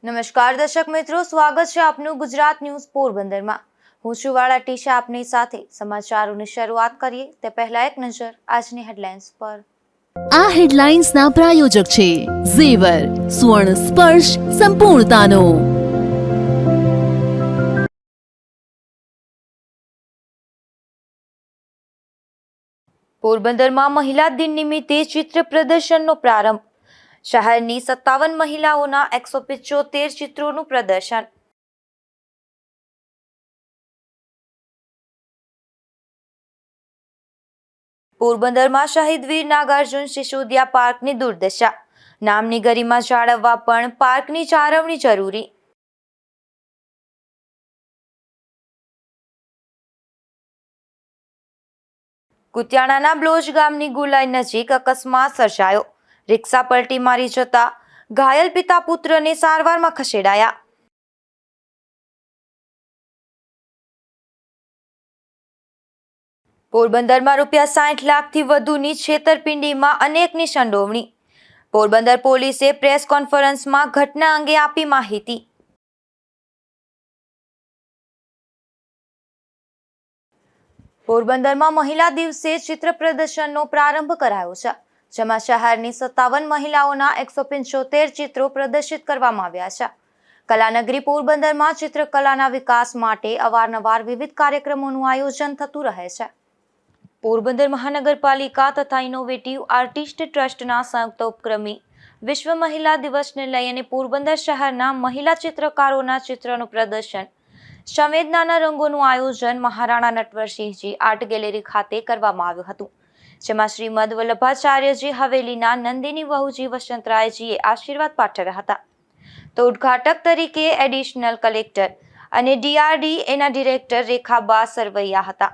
નમસ્કાર દર્શક મિત્રો, સ્વાગત છે આપનું ગુજરાત ન્યૂઝ પોરબંદરમાં। હું છું વાળા ટીશા આપની સાથે। સમાચારોની શરૂઆત કરીએ તે પહેલા એક નજર આજની હેડલાઇન્સ પર। આ હેડલાઇન્સના પ્રાયોજક છે ઝેવર, સ્વર્ણ સ્પર્શ સંપૂર્ણતાનો। પોરબંદરમાં મહિલા દિન નિમિત્તે ચિત્ર પ્રદર્શનનો પ્રારંભ। શહેરની 57 મહિલાઓના 175 ચિત્રોનું પ્રદર્શન। પોરબંદરમાં શહીદ વીર નાગાર્જુન સિસોદિયા પાર્કની દુર્દશા। નામની ગરિમા જાળવવા પણ પાર્કની જાળવણી જરૂરી। કુતિયાણાના બ્લોચ ગામની ગુલાઈ નજીક અકસ્માત સર્જાયો। રિક્ષા પલટી મારી જતા ઘાયલ પિતા પુત્રને સારવારમાં ખસેડાયા। પોરબંદરમાં ₹60 લાખથી વધુની છેતરપિંડીમાં અનેકની સંડોવણી। પોરબંદર પોલીસે પ્રેસ કોન્ફરન્સમાં ઘટના અંગે આપી માહિતી। પોરબંદરમાં મહિલા દિવસે ચિત્ર પ્રદર્શનનો પ્રારંભ કરાયો છે, જેમાં શહેરની 57 મહિલાઓના 175 ચિત્રો પ્રદર્શિત કરવામાં આવ્યા છે। કલાનગરી પોરબંદરમાં ચિત્રકલાના વિકાસ માટે અવારનવાર વિવિધ કાર્યક્રમોનું આયોજન થતું રહે છે। પોરબંદર મહાનગરપાલિકા તથા ઇનોવેટિવ આર્ટિસ્ટ ટ્રસ્ટના સંયુક્ત ઉપક્રમે વિશ્વ મહિલા દિવસને લઈ અને પોરબંદર શહેરના મહિલા ચિત્રકારોના ચિત્રનું પ્રદર્શન, સંવેદનાના રંગોનું આયોજન મહારાણા નટવરસિંહજી આર્ટ ગેલેરી ખાતે કરવામાં આવ્યું હતું, જેમાં શ્રીમદ વલ્લભાચાર્યજી હવેલીના નંદિની વહુજી વસંતરાયજીએ આશીર્વાદ પાઠવ્યા હતા। તો ઉદ્ઘાટક તરીકે એડિશનલ કલેક્ટર અને DRDAના ડિરેક્ટર રેખાબા સરવૈયા હતા,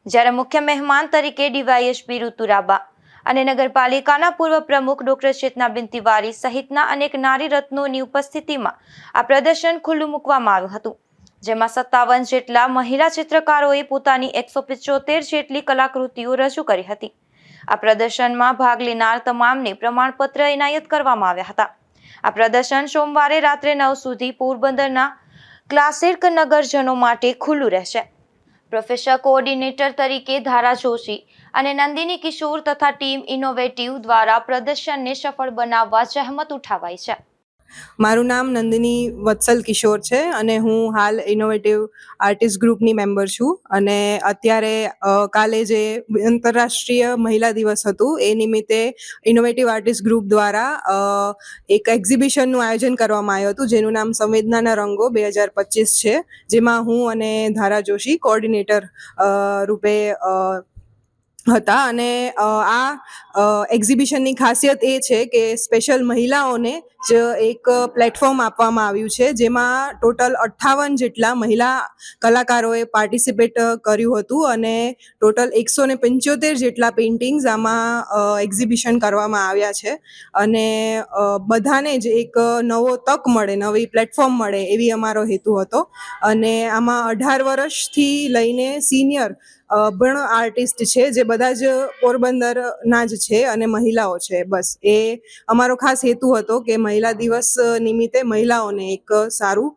જ્યારે મુખ્ય મહેમાન તરીકે ડીવાયએસપી ઋતુરાબા અને નગરપાલિકાના પૂર્વ પ્રમુખ ડોક્ટર ચેતનાબેન તિવારી સહિતના અનેક નારી રત્નોની ઉપસ્થિતિમાં આ પ્રદર્શન ખુલ્લું મૂકવામાં આવ્યું હતું, જેમાં 57 જેટલા મહિલા ચિત્રકારોએ પોતાની 175 જેટલી કલાકૃતિઓ રજૂ કરી હતી। આ પ્રદર્શનમાં ભાગ લેનાર તમામને પ્રમાણપત્ર એનાયત કરવામાં આવ્યા હતા। આ પ્રદર્શન સોમવારે રાત્રે 9 સુધી પોરબંદરના ક્લાસિક નગરજનો માટે ખુલ્લું રહેશે। પ્રોફેસર કોઓર્ડિનેટર તરીકે ધારા જોશી અને નંદિની કિશોર તથા ટીમ ઇનોવેટિવ દ્વારા પ્રદર્શનને સફળ બનાવવા જહેમત ઉઠાવાઈ છે। મારું નામ નંદિની વત્સલ કિશોર છે અને હું હાલ ઇનોવેટિવ આર્ટિસ્ટ ગ્રુપની મેમ્બર છું। અને અત્યારે કાલે જે આંતરરાષ્ટ્રીય મહિલા દિવસ હતું એ નિમિત્તે ઇનોવેટિવ આર્ટિસ્ટ ગ્રુપ દ્વારા એક એક્ઝિબિશનનું આયોજન કરવામાં આવ્યું હતું, જેનું નામ સંવેદનાના રંગો 2025 છે, જેમાં હું અને ધારા જોશી કોઓર્ડિનેટર રૂપે હતા। અને આ એક્ઝિબિશનની ખાસિયત એ છે કે સ્પેશિયલ મહિલાઓને જ એક પ્લેટફોર્મ આપવામાં આવ્યું છે, જેમાં ટોટલ 58 જેટલા મહિલા કલાકારોએ પાર્ટિસિપેટ કર્યું હતું અને ટોટલ 175 જેટલા પેઇન્ટિંગ્સ આમાં એક્ઝિબિશન કરવામાં આવ્યા છે। અને બધાને જ એક નવો તક મળે, નવી પ્લેટફોર્મ મળે એવી અમારો હેતુ હતો। અને આમાં 18 વર્ષથી લઈને સિનિયર પણ આર્ટિસ્ટ છે, જે બધા જ પોરબંદરના જ છે અને મહિલાઓ છે। બસ એ અમારો ખાસ હેતુ હતો કે મહિલા દિવસ નિમિત્તે મહિલાઓને એક સારું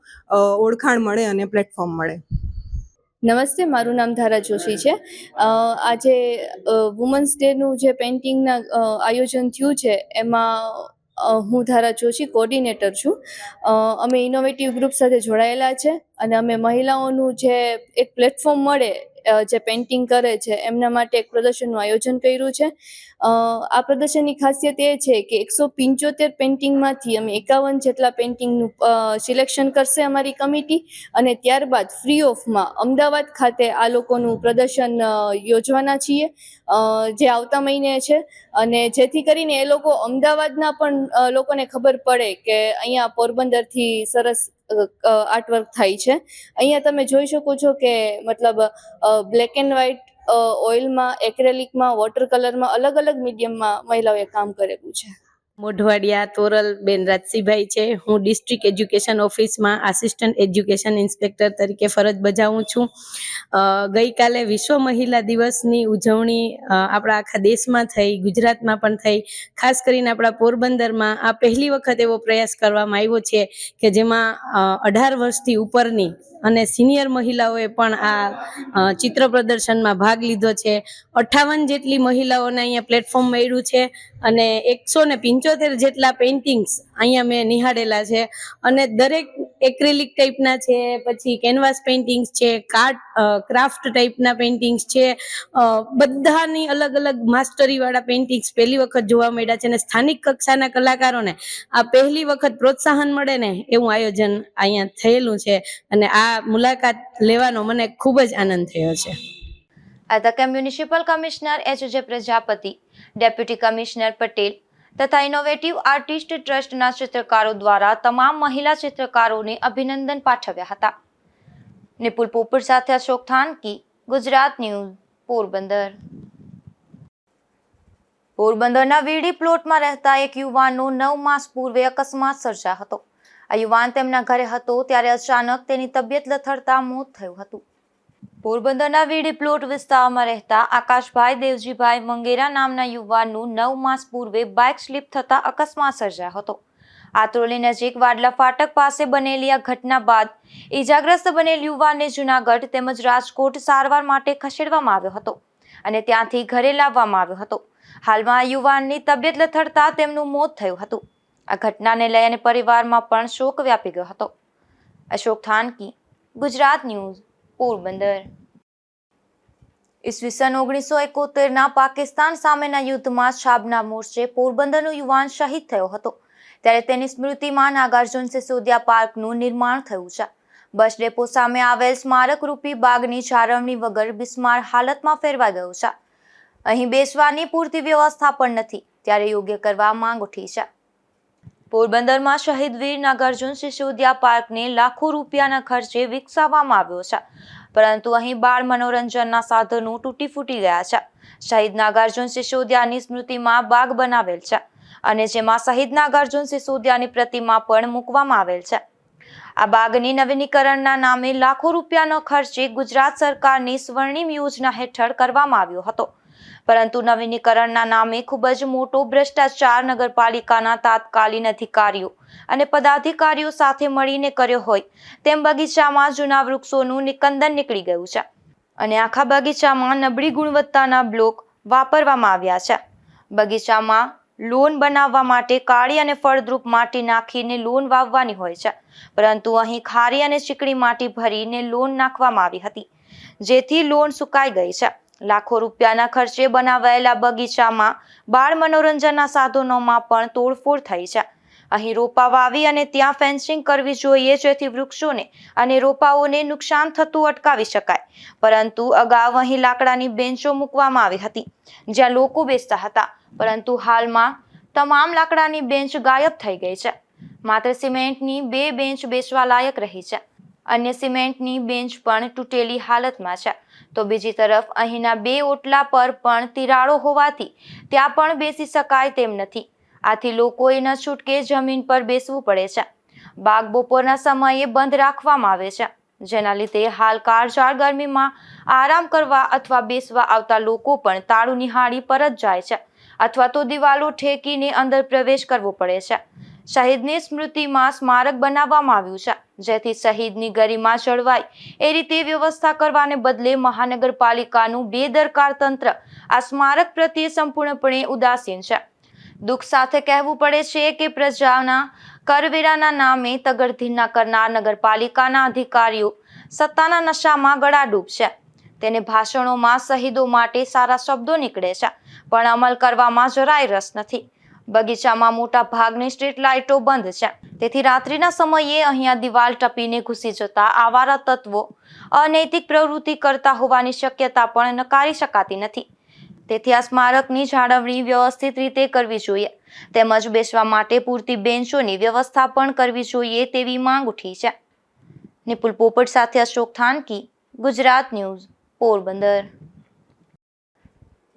ઓળખાણ મળે અને પ્લેટફોર્મ મળે। નમસ્તે, મારું નામ ધારા જોશી છે। આજે વુમન્સ ડેનું જે પેઇન્ટિંગના આયોજન થયું છે એમાં હું ધારા જોશી કોઓર્ડિનેટર છું। અમે ઇનોવેટિવ ગ્રુપ સાથે જોડાયેલા છે અને અમે મહિલાઓનું જે એક પ્લેટફોર્મ મળે, જે પેઇન્ટિંગ કરે છે એમના માટે એક પ્રદર્શનનું આયોજન કર્યું છે। આ પ્રદર્શનની ખાસિયત એ છે કે 175 પેઇન્ટિંગમાંથી અમે 51 જેટલા પેઇન્ટિંગનું સિલેક્શન કરશે અમારી કમિટી, અને ત્યારબાદ ફ્રી ઓફમાં અમદાવાદ ખાતે આ લોકોનું પ્રદર્શન યોજવાના છીએ, જે આવતા મહિને છે। અને જેથી કરીને એ લોકો અમદાવાદના પણ લોકોને ખબર પડે કે અહીંયા પોરબંદરથી સરસ આર્ટવર્ક થાય છે। અહીંયા તમે જોઈ શકો છો કે મતલબ બ્લેક એન્ડ વ્હાઇટ, ઓઇલમાં, એક્રેલિકમાં, વોટર કલરમાં, અલગ અલગ મીડિયમમાં મહિલાઓએ કામ કરેલું છે। મોઢવાડિયા તોરલ બેન રાજસીભાઈ છે. હું ડિસ્ટ્રિક્ટ એજ્યુકેશન ઓફિસમાં આસિસ્ટન્ટ એજ્યુકેશન ઇન્સ્પેક્ટર તરીકે ફરજ બજાવું છું. ગઈકાલે વિશ્વ મહિલા દિવસની ઉજવણી આપણા આખા દેશમાં થઈ, ગુજરાતમાં પણ થઈ. ખાસ કરીને આપણા પોરબંદરમાં આ પહેલી વખત એવો પ્રયાસ કરવામાં આવ્યો છે કે જેમાં 18 વર્ષથી ઉપરની અને સિનિયર મહિલાઓએ પણ આ ચિત્ર પ્રદર્શનમાં ભાગ લીધો છે. 58 જેટલી મહિલાઓને અહીંયા પ્લેટફોર્મ મળ્યું છે અને 175 જેટલા પેઇન્ટિંગ્સ અહીંયા મેં નિહાળેલા છે અને દરેક એક્રેલિક ટાઈપના છે, પછી કેનવાસ પેઇન્ટિંગ્સ છે, ક્રાફ્ટ ટાઈપના પેઇન્ટિંગ્સ છે. બધાની અલગ અલગ માસ્ટરી વાળા પેઇન્ટિંગ્સ પહેલી વખત જોવા મળ્યા છે અને સ્થાનિક કક્ષાના કલાકારોને આ પહેલી વખત પ્રોત્સાહન મળે ને એવું આયોજન અહીંયા થયેલું છે અને આ મુલાકાત લેવાનો મને ખૂબ જ આનંદ થયો છે. આ તકે municipal commissioner H J. Prajapati, deputy commissioner Patel તથા ઇનોવેટિવ આર્ટિસ્ટ ટ્રસ્ટના ચિત્રકારો દ્વારા તમામ મહિલા ચિત્રકારોને અભિનંદન પાઠવ્યા હતા. નિપુલ પોપટ સાથે અશોક થાનકી, ગુજરાત ન્યૂઝ, પોરબંદર. પોરબંદરના વીડી પ્લોટમાં રહેતા એક યુવાનનો 9 માસ પૂર્વે અકસ્માત સર્જાયો હતો. આ યુવાન તેમના ઘરે હતો ત્યારે અચાનક તેની તબિયત લથડતા મોત થયું હતું. પોરબંદરના વીડી પ્લોટ વિસ્તારમાં રહેતા આકાશભાઈ દેવજીભાઈ મંગેરા નામના યુવાનનું 9 માસ પૂર્વે બાઇક સ્લીપ થતા અકસ્માત સર્જાયો હતો. આત્રોલી નજીક વાડલા ફાટક પાસે બનેલી આ ઘટના બાદ ઈજાગ્રસ્ત બનેલ યુવાનને જૂનાગઢ તેમજ રાજકોટ સારવાર માટે ખસેડવામાં આવ્યો હતો અને ત્યાંથી ઘરે લાવવામાં આવ્યો હતો. હાલમાં આ યુવાનની તબિયત લથડતા તેમનું મોત થયું હતું. આ ઘટનાને લઈ અને પરિવારમાં પણ શોક વ્યાપી ગયો હતો. અશોક થાનકી, ગુજરાત ન્યૂઝ, પોરબંદર. ઈસવીસન 1971ના પાકિસ્તાન સામેના યુદ્ધમાં છાબના મોરચે પોરબંદરનો યુવાન શહીદ થયો હતો ત્યારે તેની સ્મૃતિમાં નાગાર્જુન સિસોદિયા પાર્કનું નિર્માણ થયું છે. બસ ડેપો સામે આવેલ સ્મારક રૂપી બાગની જાળવણી વગર બિસ્માર હાલતમાં ફેરવાઈ ગયું છે. અહીં બેસવાની પૂરતી વ્યવસ્થા પણ નથી ત્યારે યોગ્ય કરવા માંગ ઉઠી છે. પોરબંદરમાં શહીદ વીર નાગાર્જુન સિસોદિયા પાર્કને લાખો રૂપિયાના ખર્ચે વિકસાવવામાં આવ્યો છે પરંતુ અહીં બાળ મનોરંજનના સાધનો તૂટી ફૂટી ગયા છે. શહીદ નાગાર્જુન સિસોદિયાની સ્મૃતિમાં બાગ બનાવેલ છે અને જેમાં શહીદ નાગાર્જુન સિસોદિયાની પ્રતિમા પણ મૂકવામાં આવેલ છે. આ બાગની નવીનીકરણના નામે લાખો રૂપિયાનો ખર્ચે ગુજરાત સરકારની સ્વર્ણિમ યોજના હેઠળ કરવામાં આવ્યો હતો પરંતુ નવીનીકરણના નામે ખૂબ જ મોટો ભ્રષ્ટાચાર નગરપાલિકાના તાત્કાલિન અધિકારીઓ અને પદાધિકારીઓ સાથે મળીને કર્યો હોય તેમ બગીચામાં જૂના વૃક્ષોનું નિકંદન નીકળી ગયું છે અને આખા બગીચામાં નબળી ગુણવત્તાના બ્લોક વાપરવામાં આવ્યા છે. બગીચામાં લોન બનાવવા માટે કાળી અને ફળદ્રુપ માટી નાખીને લોન વાવવાની હોય છે પરંતુ અહીં ખારી અને ચીકણી માટી ભરીને લોન નાખવામાં આવી હતી જેથી લોન સુકાઈ ગઈ છે. લાખો રૂપિયાના ખર્ચે બનાવાયેલા બગીચામાં બાળ મનોરંજનના સાધનોમાં પણ તોડફોડ થઈ છે. અહીં રોપા વાવી અને ત્યાં ફેન્સિંગ કરવી જોઈએ જેથી વૃક્ષોને અને રોપાઓને નુકસાન થતું અટકાવી શકાય પરંતુ અગાઉ અહીં લાકડાની બેન્ચો મૂકવામાં આવી હતી જ્યાં લોકો બેસતા હતા પરંતુ હાલમાં તમામ લાકડાની બેન્ચ ગાયબ થઈ ગઈ છે. માત્ર સિમેન્ટની 2 બેન્ચ બેસવા લાયક રહી છે. અન્ય સિમેન્ટની બેન્ચ પણ તૂટેલી હાલતમાં છે તો બીજી તરફ અહીંના 2 ઓટલા પર પણ તિરાડો હોવાથી ત્યાં પણ બેસી શકાય તેમ નથી. આથી લોકોએ ન છૂટકે જમીન પર બેસવું પડે છે. બાગ બપોરના સમયે બંધ રાખવામાં આવે છે જેના લીધે હાલ કાળઝાળ ગરમીમાં આરામ કરવા અથવા બેસવા આવતા લોકો પણ તાળું નિહાળી પરત જાય છે અથવા તો દિવાલો ઠેકીને અંદર પ્રવેશ કરવો પડે છે. શહીદની સ્મૃતિમાં સ્મારક બનાવવામાં આવ્યું છે જેથી શહીદની ગરિમા જળવાય એ રીતે વ્યવસ્થા કરવાને બદલે મહાનગરપાલિકાનું બેદરકાર તંત્ર આ સ્મારક પ્રત્યે સંપૂર્ણપણે ઉદાસીન છે. દુઃખ સાથે કહેવું પડે છે કે પ્રજાના કરવેરાના નામે તગડધીના કરનાર નગરપાલિકાના અધિકારીઓ સત્તાના નશામાં ગળાડૂબ છે. તેને ભાષણોમાં શહીદો માટે સારા શબ્દો નીકળે છે પણ અમલ કરવામાં જરાય રસ નથી. બગીચામાં મોટા ભાગની સ્ટ્રીટ લાઇટો બંધ છે તેથી રાત્રિના સમયે અહીંયા દિવાલ ટપીને ઘૂસી જતા આવારા તત્વો અનૈતિક પ્રવૃત્તિ કરતા હોવાની શક્યતા પણ નકારી શકાતી નથી. તેથી આ સ્મારકની જાળવણી વ્યવસ્થિત રીતે કરવી જોઈએ તેમજ બેસવા માટે પૂરતી બેન્ચોની વ્યવસ્થા પણ કરવી જોઈએ તેવી માંગ ઉઠી છે. નિપુલ પોપટ સાથે અશોક થાનકી, ગુજરાત ન્યૂઝ, પોરબંદર.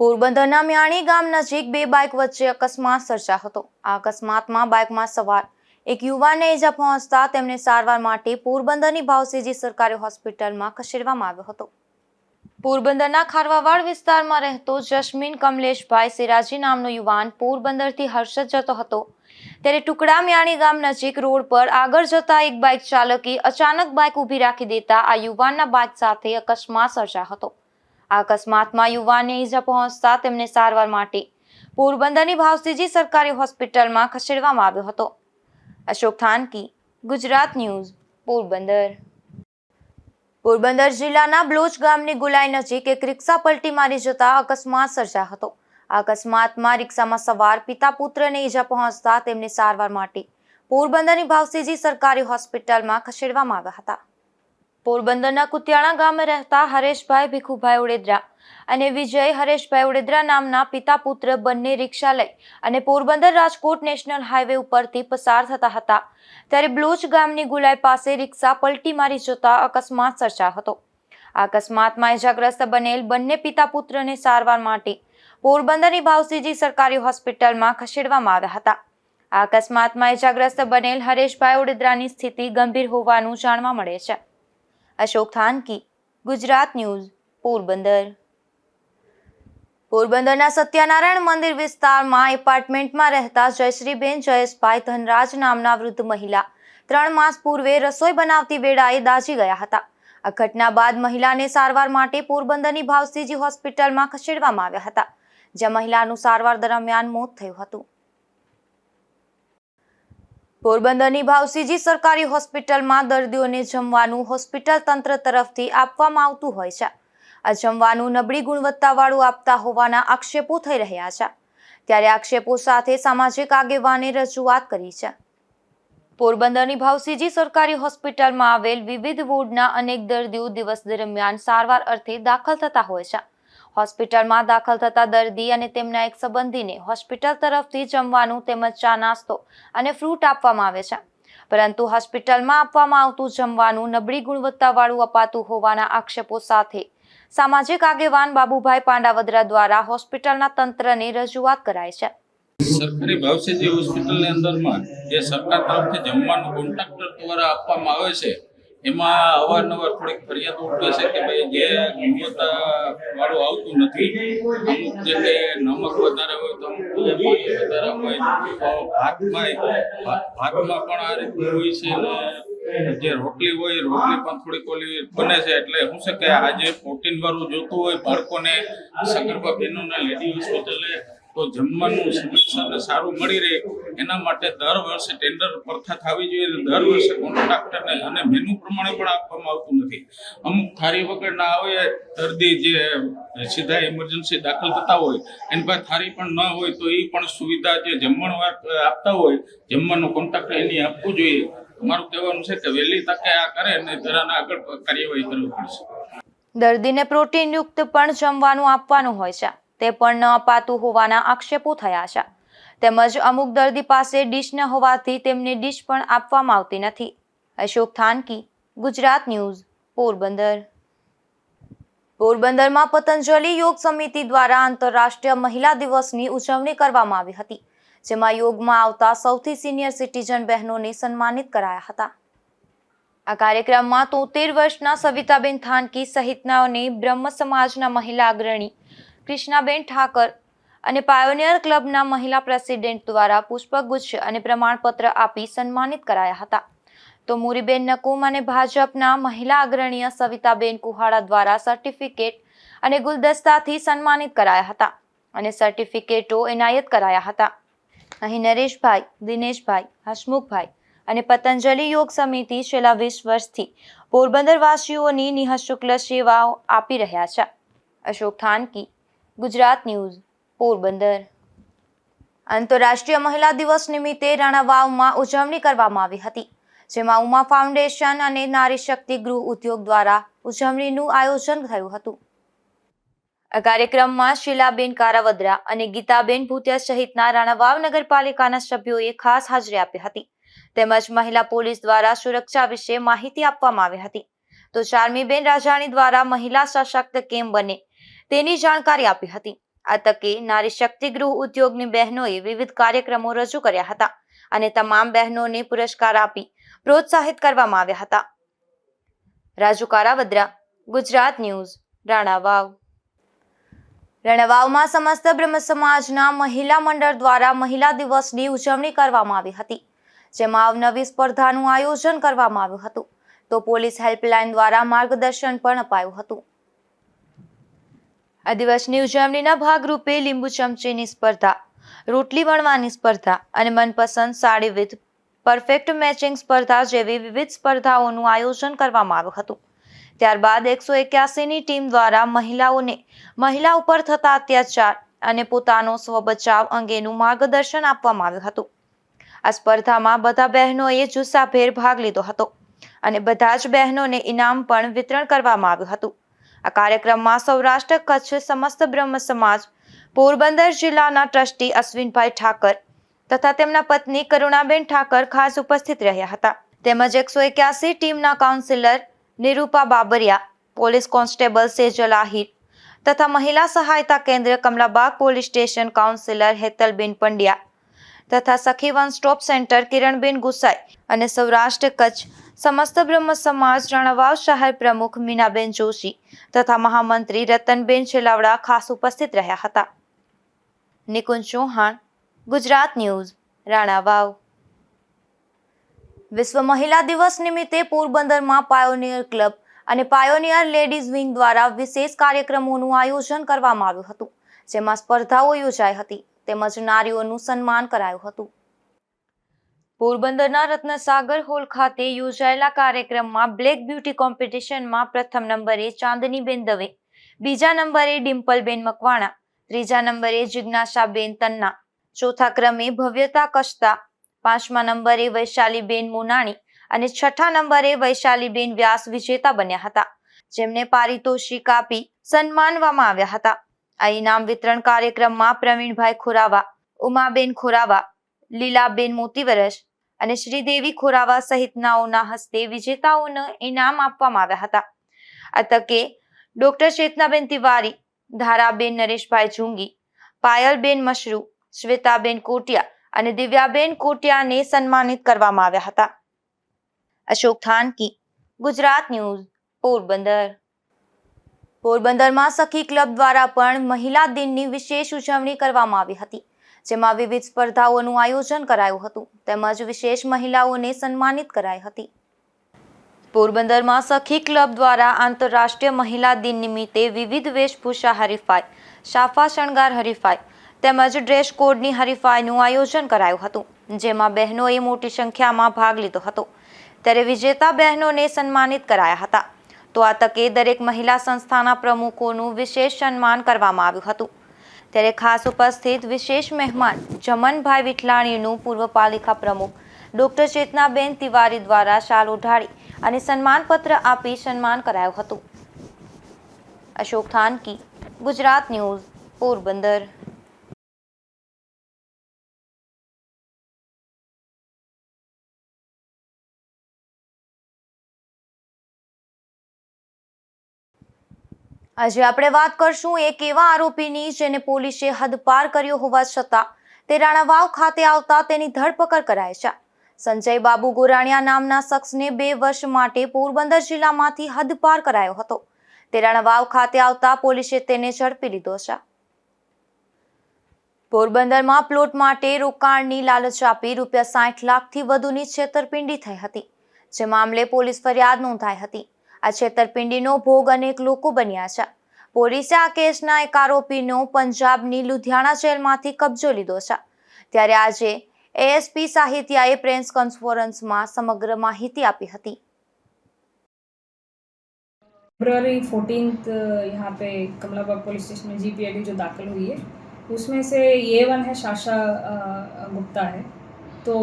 પોરબંદરના મ્યાણી ગામ નજીક બે બાઇક વચ્ચે અકસ્માત સર્જાયો હતો. આ અકસ્માતમાં બાઇકમાં સવાર એક યુવાનને ઈજા પહોંચતા તેમને સારવાર માટે પોરબંદરની ભાવસીજી સરકારી હોસ્પિટલમાં ખસેડવામાં આવ્યો હતો. પોરબંદરના ખારવાવાડ વિસ્તારમાં રહેતો જસ્મીન કમલેશભાઈ સિરાજી નામનો યુવાન પોરબંદરથી હર્ષદ જતો હતો ત્યારે ટુકડા મ્યાણી ગામ નજીક રોડ પર આગળ જતા એક બાઇક ચાલકે અચાનક બાઇક ઊભી રાખી દેતા આ યુવાનના બાઇક સાથે અકસ્માત સર્જાયો હતો. આ અકસ્માતમાં યુવાનને ઈજા પહોંચતા તેમને સારવાર માટે પોરબંદરની ભાવસીજી સરકારી હોસ્પિટલમાં ખસેડવામાં આવ્યો હતો. અશોક થાનકી, ગુજરાત ન્યૂઝ, પોરબંદર. પોરબંદર જિલ્લાના બ્લોચ ગામની ગુલાઈ નજીક એક રિક્ષા પલટી મારી જતા અકસ્માત સર્જાયો હતો. આ અકસ્માતમાં રિક્ષામાં સવાર પિતા પુત્રને ઈજા પહોંચતા તેમને સારવાર માટે પોરબંદરની ભાવસીજી સરકારી હોસ્પિટલમાં ખસેડવામાં આવ્યા હતા. પોરબંદરના કુતિયાણા ગામે રહેતા હરેશભાઈ ભીખુભાઈ ઓડેદરા અને વિજય હરેશભાઈ ઓડેદરા નામના પિતા પુત્ર બંને રિક્ષા લઈ અને પોરબંદર રાજકોટ નેશનલ હાઈવે ઉપરથી પસાર થતા હતા ત્યારે બ્લોચ ગામની ગુલાઈ પાસે રિક્ષા પલટી મારી જતા અકસ્માત સર્જાયો હતો. આ અકસ્માતમાં ઇજાગ્રસ્ત બનેલ બંને પિતા પુત્રને સારવાર માટે પોરબંદરની ભાવસીજી સરકારી હોસ્પિટલમાં ખસેડવામાં આવ્યા હતા. આ અકસ્માતમાં ઇજાગ્રસ્ત બનેલ હરેશભાઈ ઓડેદરાની સ્થિતિ ગંભીર હોવાનું જાણવા મળે છે. અશોક થાનકી, ગુજરાત ન્યૂઝ, પોરબંદર. પોરબંદરના સત્યનારાયણ મંદિર વિસ્તારમાં એપાર્ટમેન્ટમાં રહેતા જયશ્રીબેન જયેશભાઈ ધનરાજ નામના વૃદ્ધ મહિલા 3 માસ પૂર્વે રસોઈ બનાવતી વેળાએ દાઝી ગયા હતા. આ ઘટના બાદ મહિલાને સારવાર માટે પોરબંદરની ભાવસીજી હોસ્પિટલમાં ખસેડવામાં આવ્યા હતા, જ્યાં મહિલાનું સારવાર દરમિયાન મોત થયું હતું. પોરબંદરની ભાવસીજી સરકારી હોસ્પિટલમાં દર્દીઓને જમવાનું હોસ્પિટલ તંત્ર તરફથી આપવામાં આવતું હોય છે. આ જમવાનું નબળી ગુણવત્તાવાળું આપતા હોવાના આક્ષેપો થઈ રહ્યા છે. ત્યારે આક્ષેપો સાથે સામાજિક આગેવાને રજૂઆત કરી છે. પોરબંદરની ભાવસીજી સરકારી હોસ્પિટલમાં આવેલ વિવિધ વોર્ડના અનેક દર્દીઓ દિવસ દરમિયાન સારવાર અર્થે દાખલ થતા હોય છે. હોસ્પિટલમાં દાખલ થતા દર્દી અને તેમના એક સંબંધીને હોસ્પિટલ તરફથી જમવાનું તેમજ ચા નાસ્તો અને ફ્રૂટ આપવામાં આવે છે, પરંતુ હોસ્પિટલમાં આપવામાં આવતું જમવાનું નબળી ગુણવત્તાવાળું અપાતું હોવાના આક્ષેપો સાથે સામાજિક આગેવાન બાબુભાઈ પાંડાવદરા દ્વારા હોસ્પિટલના તંત્રને રજૂઆત કરાઈ છે. સરકારી ભાવસીજી હોસ્પિટલની અંદરમાં જે સરકાર તરફથી જમવાનું કોન્ટ્રાક્ટર દ્વારા આપવામાં આવે છે એમાં અવારનવાર થોડીક ફરિયાદ ઉઠે છે કે ભાઈ જે ગુણવત્તા વાળું આવતું નથી. અમુક જગ્યાએ નમક વધારે હોય તો અમુક પાણી વધારે હોય તો ભાતમાં પણ આ રીતનું હોય છે અને જે રોટલી હોય રોટલી પણ થોડીક ઓલી બને છે. એટલે શું છે કે આજે પ્રોટીન વાળું જોતું હોય બાળકોને સગર્ભા બહેનોને લેડી હોસ્પિટલે તો જમવાનું સમયસર સારું મળી રહે એના માટે દર વર્ષે ટેન્ડર પ્રથા થવી જોઈએ. દર વર્ષે કોન્ટ્રાક્ટરને અને મેનુ પ્રમાણે પણ આપવામાં આવતું નથી. અમુક થાળી વગરના આવે દર્દી જે સીધા ઇમરજન્સી દાખલ થતા હોય એની પાસે થાળી પણ ન હોય તો એ પણ સુવિધા જે જમણવાર આપતા હોય જમવાનું કોન્ટ્રાક્ટર એની આપવું જોઈએ. મારું કહેવાનું છે કે વહેલી તકે આ કરે અને તરાને આગળ કાર્યવાહી કરવી પડશે. દર્દીને પ્રોટીનયુક્ત પણ જમવાનું આપવાનું હોય છે, તે પણ ન અપાતું હોવાના આક્ષેપો થયા છે. તેમજ અમુક દર્દી પાસે ડીશ ન હોવાથી તેમને ડીશ પણ આપવામાં આવતી નથી. અશોક થાનકી, ગુજરાત ન્યૂઝ, પોરબંદર. પોરબંદરમાં પતંજલિ યોગ સમિતિ દ્વારા આંતરરાષ્ટ્રીય મહિલા દિવસની ઉજવણી કરવામાં આવી હતી, જેમાં યોગમાં આવતા સૌથી સિનિયર સિટીઝન બહેનોને સન્માનિત કરાયા હતા. આ કાર્યક્રમમાં 73 વર્ષના સવિતાબેન થાનકી સહિતનાઓને બ્રહ્મ સમાજના મહિલા અગ્રણી કૃષ્ણાબેન ઠાકર અને પાયોનિયર ક્લબના મહિલા પ્રેસિડેન્ટ દ્વારા પુષ્પગુચ્છ અને પ્રમાણપત્ર આપી સન્માનિત કરાયા હતા. તો મુરીબેન નકુમ અને ભાજપના મહિલા અગ્રણીય સવિતાબેન કુહાડા દ્વારા સર્ટિફિકેટ અને ગુલદસ્તાથી સન્માનિત કરાયા હતા અને સર્ટિફિકેટો એનાયત કરાયા હતા. અહીં નરેશભાઈ, દિનેશભાઈ, હસમુખભાઈ અને પતંજલિ યોગ સમિતિ છેલ્લા 20 વર્ષથી પોરબંદર વાસીઓની નિઃશુલ્ક સેવાઓ આપી રહ્યા છે. અશોક થાનકી, ગુજરાત ન્યૂઝ, પોરબંદર. આંતરરાષ્ટ્રીય મહિલા દિવસ નિમિત્તે રાણાવાવમાં ઉજવણી કરવામાં આવી હતી, જેમાં ઉમા ફાઉન્ડેશન અને નારી શક્તિ ગૃહ ઉદ્યોગ દ્વારા ઉજવણીનું આયોજન થયું હતું. આ કાર્યક્રમમાં શીલાબેન કારાવદરા અને ગીતાબેન ભૂતિયા સહિતના રાણાવાવ નગરપાલિકાના સભ્યોએ ખાસ હાજરી આપી હતી. તેમજ મહિલા પોલીસ દ્વારા સુરક્ષા વિશે માહિતી આપવામાં આવી હતી. તો ચાર્મીબેન રાજાણી દ્વારા મહિલા સશક્ત કેમ બને તેની જાણકારી આપી હતી. આ તકે નારી શક્તિ ગૃહ ઉદ્યોગની બહેનોએ વિવિધ કાર્યક્રમો રજૂ કર્યા હતા અને તમામ બહેનોને પુરસ્કાર આપી પ્રોત્સાહિત કરવામાં આવ્યા હતા. રાજુ કારાવદ્રા, ગુજરાત ન્યૂઝ, રાણાવાવ. રાણાવાવમાં સમસ્ત બ્રહ્મ સમાજના મહિલા મંડળ દ્વારા મહિલા દિવસની ઉજવણી કરવામાં આવી હતી, જેમાં અવનવી સ્પર્ધાનું આયોજન કરવામાં આવ્યું હતું, તો પોલીસ હેલ્પલાઇન દ્વારા માર્ગદર્શન પણ અપાયું હતું. આ દિવસની ઉજવણીના ભાગરૂપે લીંબુ ચમચીની સ્પર્ધા, રોટલી વણવાની સ્પર્ધા અને મનપસંદ સાડી વિથ પરફેક્ટ મેચિંગ સ્પર્ધા જેવી વિવિધ સ્પર્ધાઓનું આયોજન કરવામાં આવ્યું હતું. ત્યારબાદ 181ની ટીમ દ્વારા મહિલાઓને મહિલા ઉપર થતા અત્યાચાર અને પોતાનો સ્વબચાવ અંગેનું માર્ગદર્શન આપવામાં આવ્યું હતું. આ સ્પર્ધામાં બધા બહેનોએ જુસ્સાભેર ભાગ લીધો હતો અને બધા જ બહેનોને ઇનામ પણ વિતરણ કરવામાં આવ્યું હતું. આ કાર્યક્રમમાં સૌરાષ્ટ્ર કચ્છ સમસ્ત બ્રહ્મ સમાજ પોરબંદર જિલ્લાના ટ્રસ્ટી અશ્વિનભાઈ ઠાકર તથા તેમના પત્ની કરુણાબેન ઠાકર ખાસ ઉપસ્થિત રહ્યા હતા. તેમજ 181 ટીમના counsellor Nirupa Babariya, police constable Sejal Ahir તથા મહિલા સહાયતા કેન્દ્ર Kamlabag police station counsellor Hetalben Pandya તથા Sakhi one stop centre Kiranben Gusai અને સૌરાષ્ટ્ર કચ્છ સમસ્ત બ્રહ્મ સમાજ રાણાવાવ શહેર પ્રમુખ મીનાબેન જોશી તથા મહામંત્રી રતનબેન છેલાવડા ખાસ ઉપસ્થિત રહ્યા હતા. નિકુંજ ચૌહાણ, ગુજરાત ન્યૂઝ, રાણાવાવ. વિશ્વ મહિલા દિવસ નિમિત્તે પોરબંદરમાં પાયોનિયર ક્લબ અને પાયોનિયર લેડીઝ વિંગ દ્વારા વિશેષ કાર્યક્રમોનું આયોજન કરવામાં આવ્યું હતું, જેમાં સ્પર્ધાઓ યોજાઈ હતી તેમજ નારીઓનું સન્માન કરાયું હતું. પોરબંદરના રત્નસાગર હોલ ખાતે યોજાયેલા કાર્યક્રમમાં બ્લેક બ્યુટી કોમ્પિટિશનમાં પ્રથમ નંબરે ચાંદનીબેન દવે, બીજા નંબરે ડિમ્પલબેન મકવાણા, ત્રીજા નંબરે જિજ્ઞાસાબેન તન્ના, ચોથા ક્રમે ભવ્યતા કસ્તા, પાંચમા નંબરે વૈશાલીબેન મોનાણી અને છઠ્ઠા નંબરે વૈશાલીબેન વ્યાસ વિજેતા બન્યા હતા, જેમને પારિતોષિક આપી સન્માનવામાં આવ્યા હતા. આ ઇનામ વિતરણ કાર્યક્રમમાં પ્રવીણભાઈ ખોરાવા, ઉમાબેન ખોરાવા, લીલાબેન મોતીવરસ અને શ્રીદેવી ખોરાવા સહિતનાઓના હસ્તે વિજેતાઓને ઇનામ આપવામાં આવ્યા હતા. આ તકે ડોક્ટર ચેતનાબેન તિવારી, ધારાબેન નરેશભાઈ જુંગી, પાયલબેન મશરૂ, શ્વેતાબેન કોટિયા અને દિવ્યાબેન કોટિયાને સન્માનિત કરવામાં આવ્યા હતા. અશોક થાનકી, ગુજરાત ન્યૂઝ, પોરબંદર. પોરબંદરમાં સખી ક્લબ દ્વારા પણ મહિલા દિનની વિશેષ ઉજવણી કરવામાં આવી હતી, જેમાં વિવિધ સ્પર્ધાઓનું આયોજન કરાયું હતું તેમજ વિશેષ મહિલાઓને સન્માનિત કરાઈ હતી. પોરબંદરમાં સખી ક્લબ દ્વારા આંતરરાષ્ટ્રીય મહિલા દિન નિમિત્તે વિવિધ વેશભૂષા હરીફાઈ, સાફા શણગાર હરીફાઈ તેમજ ડ્રેસ કોડની હરીફાઈનું આયોજન કરાયું હતું, જેમાં બહેનોએ મોટી સંખ્યામાં ભાગ લીધો હતો. ત્યારે વિજેતા બહેનોને સન્માનિત કરાયા હતા. તો આ તકે દરેક મહિલા સંસ્થાના પ્રમુખોનું વિશેષ સન્માન કરવામાં આવ્યું હતું. ત્યારે ખાસ ઉપસ્થિત વિશેષ મહેમાન જમનભાઈ વિઠલાણીનું પૂર્વ પાલિકા પ્રમુખ ડોક્ટર ચેતનાબેન તિવારી દ્વારા શાલ ઓઢાડી અને સન્માનપત્ર આપી સન્માન કરાયું હતું. અશોક થાનકી, ગુજરાત ન્યૂઝ, પોરબંદર. આજે આપણે વાત કરશું એક એવા આરોપીની જેને પોલીસે હદપાર કર્યો હોવા છતાં તે રાણાવાવ ખાતે આવતા તેની ધરપકડ કરાઈ છે. સંજય બાબુ ગોરાણીયા નામના શખ્સને 2 વર્ષ માટે પોરબંદર જિલ્લામાંથી હદપાર કરાયો હતો. તે રાણાવાવ ખાતે આવતા પોલીસે તેને ઝડપી લીધો છે. પોરબંદરમાં પ્લોટ માટે રોકાણની લાલચ આપી ₹60 લાખથી વધુની છેતરપિંડી થઈ હતી, જે મામલે પોલીસ ફરિયાદ નોંધાઈ હતી. આ છેતરપિંડીનો ભોગ અનેક લોકો બન્યા છે. પોલીસે આ કેસના એક આરોપીનો પંજાબની લુધિયાણા જેલમાંથી કબજો લીધો છે. ત્યારે આજે એએસપી સાહિત્યાએ પ્રેસ કોન્ફરન્સમાં સમગ્ર માહિતી આપી હતી. फरवरी 14 यहाँ पे कमलाबाग पुलिस स्टेशन में जीपीआईडी जो दाखिल हुई है उसमें से ये वन है शाशा गुप्ता है, तो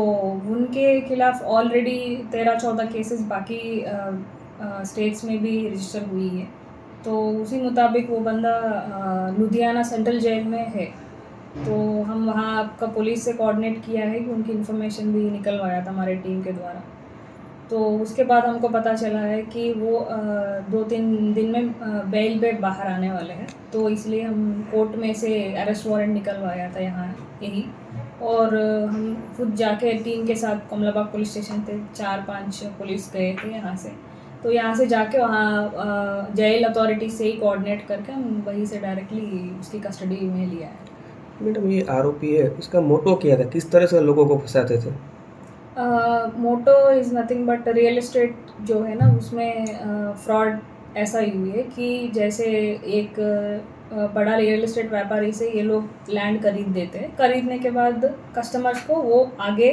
उनके खिलाफ ऑलरेडी 13-14 केसेस बाकी स्टेट्स में भी रजिस्टर हुई है. तो उसी मुताबिक वो बंदा लुधियाना सेंट्रल जेल में है. तो हम वहाँ आपका पुलिस से कोऑर्डिनेट किया है कि उनकी इन्फॉर्मेशन भी निकलवाया था हमारे टीम के द्वारा. तो उसके बाद हमको पता चला है कि वो 2-3 दिन में बेल पे बाहर आने वाले हैं, तो इसलिए हम कोर्ट में से अरेस्ट वारंट निकलवाया था यहाँ यही। और हम खुद जाके टीम के साथ कमलाबाग पुलिस स्टेशन पे 4-5 पुलिस गए थे यहाँ से। तो यहाँ से जाके वहाँ जेल अथॉरिटी से ही कोऑर्डिनेट करके हम वहीं से डायरेक्टली उसकी कस्टडी में लिया है। मैडम, ये आरोपी है, इसका मोटो क्या था? किस तरह से लोगों को फंसाते थे? Motto is nothing but real estate जो है ना, उसमें फ्रॉड ऐसा ही हुई है कि जैसे एक बड़ा रियल एस्टेट व्यापारी से ये लोग लैंड खरीद देते हैं, खरीदने के बाद कस्टमर्स को वो आगे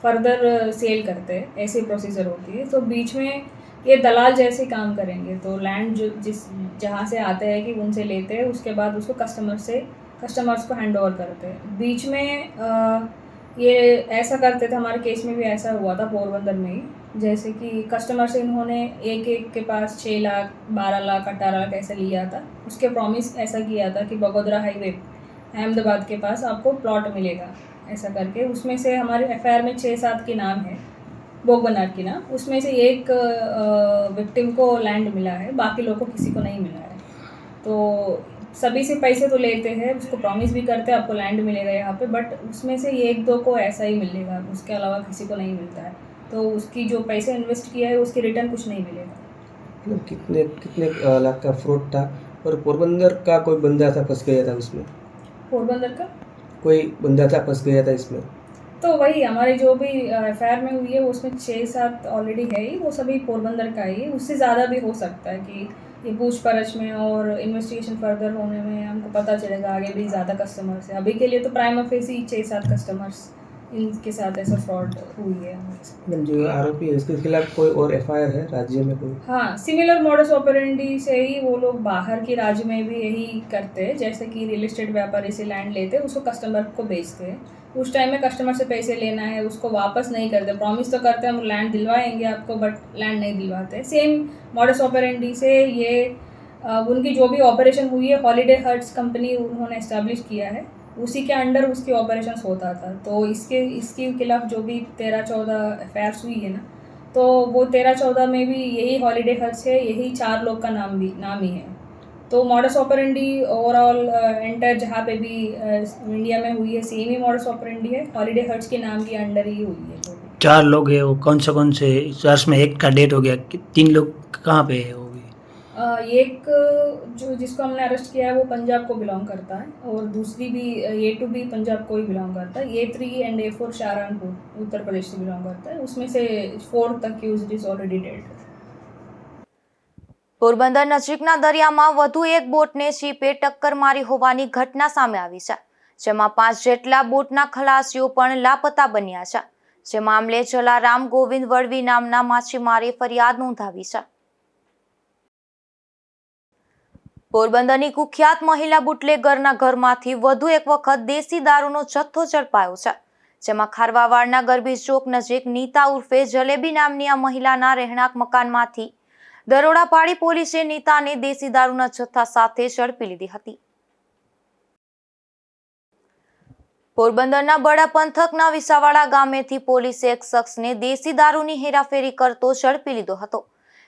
फर्दर सेल करते हैं, ऐसी प्रोसीजर होती है। तो बीच में ये दलाल जैसे काम करेंगे, तो लैंड जो जहाँ से आते हैं कि उनसे लेते हैं, उसके बाद उसको कस्टमर्स को हैंड ओवर करते हैं। बीच में ये ऐसा करते थे, हमारे केस में भी ऐसा हुआ था पोरबंदर में ही। जैसे कि कस्टमर से इन्होंने एक के पास 6 लाख, 12 लाख, 18 लाख ऐसा लिया था। उसके प्रॉमिस ऐसा किया था कि बगोदरा हाईवे अहमदाबाद के पास आपको प्लॉट मिलेगा, ऐसा करके। उसमें से हमारे एफआईआर में 6-7 के नाम है, भोग बनार की नाम। उसमें से एक विक्टिम को लैंड मिला है, बाकी लोगों को किसी को नहीं मिला है। तो सभी से पैसे तो लेते हैं, उसको प्रॉमिस भी करते हैं आपको लैंड मिलेगा यहाँ पे, बट उसमें से 1-2 को ऐसा ही मिलेगा, उसके अलावा किसी को नहीं मिलता है। तो उसकी जो पैसे इन्वेस्ट किया है उसकी रिटर्न कुछ नहीं मिलेगा। मतलब कितने कितने लाख का फ्रॉड था? और पोरबंदर का कोई बंदा था, फंस गया था उसमें? पोरबंदर का कोई बंदा था, फंस गया था इसमें? तो वही हमारी जो भी एफआईआर में हुई है उसमें 6-7 ऑलरेडी है ही, वो सभी पोरबंदर का ही है। उससे ज़्यादा भी हो सकता है कि ये पूछपरछ में और इन्वेस्टिगेशन फर्दर होने में हमको पता चलेगा आगे भी ज़्यादा कस्टमर्स है। अभी के लिए तो प्राइमा फेसी 6-7 कस्टमर्स इनके साथ ऐसा फ्रॉड हुई है हमारे साथ। मैडम, जो आरोपी है इसके खिलाफ कोई और एफआईआर है राज्य में कोई? हाँ, सिमिलर मॉडस ऑपरेंडी से ही वो लोग बाहर के राज्य में भी यही करते हैं। जैसे कि रियल एस्टेट व्यापारी से लैंड लेते हैं, उसको कस्टमर को बेचते हैं। उस टाइम में कस्टमर से पैसे लेना है, उसको वापस नहीं करते। प्रॉमिस तो करते हैं हम लैंड दिलवाएंगे आपको, बट लैंड नहीं दिलवाते। सेम मॉडस ऑपरेंडी से ये उनकी जो भी ऑपरेशन हुई है, हॉलीडे हट्स कंपनी उन्होंने एस्टैब्लिश किया है, उसी के अंडर उसकी ऑपरेशंस होता था। तो इसके खिलाफ जो भी 13-14 एफआईआर्स हुई है ना, तो वो 13-14 में भी यही हॉलीडे हट्स है, यही 4 लोग का नाम ही है। तो मॉडस ऑपरेंडी ओवरऑल एंटर जहाँ पे भी इंडिया में हुई है, सेम ही मॉडस ऑपरेंडी है, हॉलीडे हट्स के नाम के अंडर ही हुई है। जो भी 4 लोग हैं, वो कौन से? चार में एक का डेट हो गया, 3 लोग कहाँ पे है वो भी? एक जो जिसको हमने अरेस्ट किया है वो पंजाब को बिलोंग करता है, और दूसरी भी A2 भी पंजाब को ही बिलोंग करता है। A3 and A4 Shahjahanpur Uttar Pradesh से बिलोंग करता है। उसमें से 4th accused is already dead. Porbandar નજીકના દરિયામાં વધુ એક બોટને શિપે ટક્કર મારી હોવાની ઘટના સામે આવી છે, જેમાં 5 જેટલા બોટના ખલાસીઓ પણ લાપતા બન્યા છે। જે મામલે જલારામ ગોવિંદ વળવી નામના માછીમારે ફરિયાદ નોંધાવી છે। પોરબંદરની કુખ્યાત મહિલા બુટલેગરના ઘરમાંથી વધુ એક વખત દેશી દારૂનો જથ્થો ઝડપાયો છે, જેમાં ખારવાવાડના ગરબી ચોક નજીક નીતા ઉર્ફે જલેબી નામની આ મહિલાના રહેણાંક મકાનમાંથી દરોડા પાડી પોલીસે નીતાને દેશી દારૂના જથ્થા સાથે ઝડપી લીધી હતી। પોરબંદરના બડા પંથકના વિસાવાડા ગામેથી પોલીસે એક શખ્સને દેશી દારૂની હેરાફેરી કરતો ઝડપી લીધો હતો,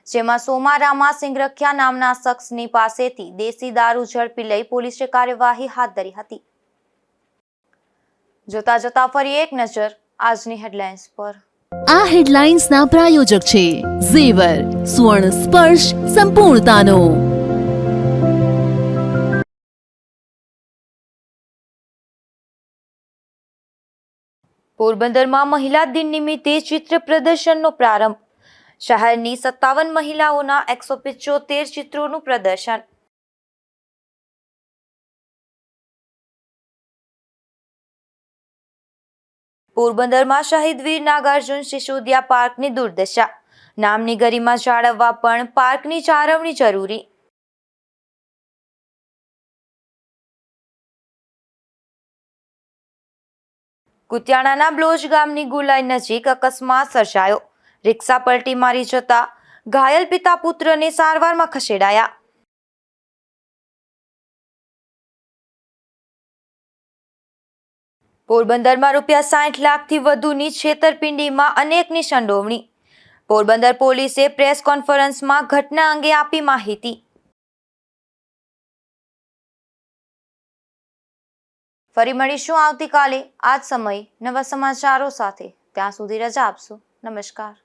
જેમાં સોમા રામા સિંગરખિયા નામના શખ્સની પાસેથી દેશી દારૂ ઝડપી લઈ પોલીસે કાર્યવાહી હાથ ધરી હતી। જોતા જોતા ફરી એક નજર આજની હેડલાઇન્સ પર। આ હેડલાઇન્સના પ્રાયોજક છે ઝેવર, સુવર્ણ સ્પર્શ સંપૂર્ણતાનો। પોરબંદરમાં મહિલા દિન નિમિત્તે ચિત્ર પ્રદર્શનનો પ્રારંભ। શહેરની 57 મહિલાઓના 175 ચિત્રોનું પ્રદર્શન। પોરબંદરમાં શહીદ વીર નાગાર્જુન સિસોદિયા પાર્કની દુર્દશા, નામની ગરિમા જાળવવા પણ પાર્કની જાળવણી જરૂરી। કુતિયાણાના બ્લોજ ગામની ગુલાઈ નજીક અકસ્માત સર્જાયો। રિક્ષા પલટી મારી જતા ઘાયલ પિતા પુત્રને સારવારમાં ખસેડાયા। પોરબંદરમાં ₹60 લાખથી વધુની છેતરપિંડીમાં અનેકની સંડોવણી। પોરબંદર પોલીસે પ્રેસ કોન્ફરન્સમાં ઘટના અંગે આપી માહિતી. ફરી મળીશું આવતીકાલે આ જ સમયે નવા સમાચારો સાથે. ત્યાં સુધી રજા આપશો. નમસ્કાર.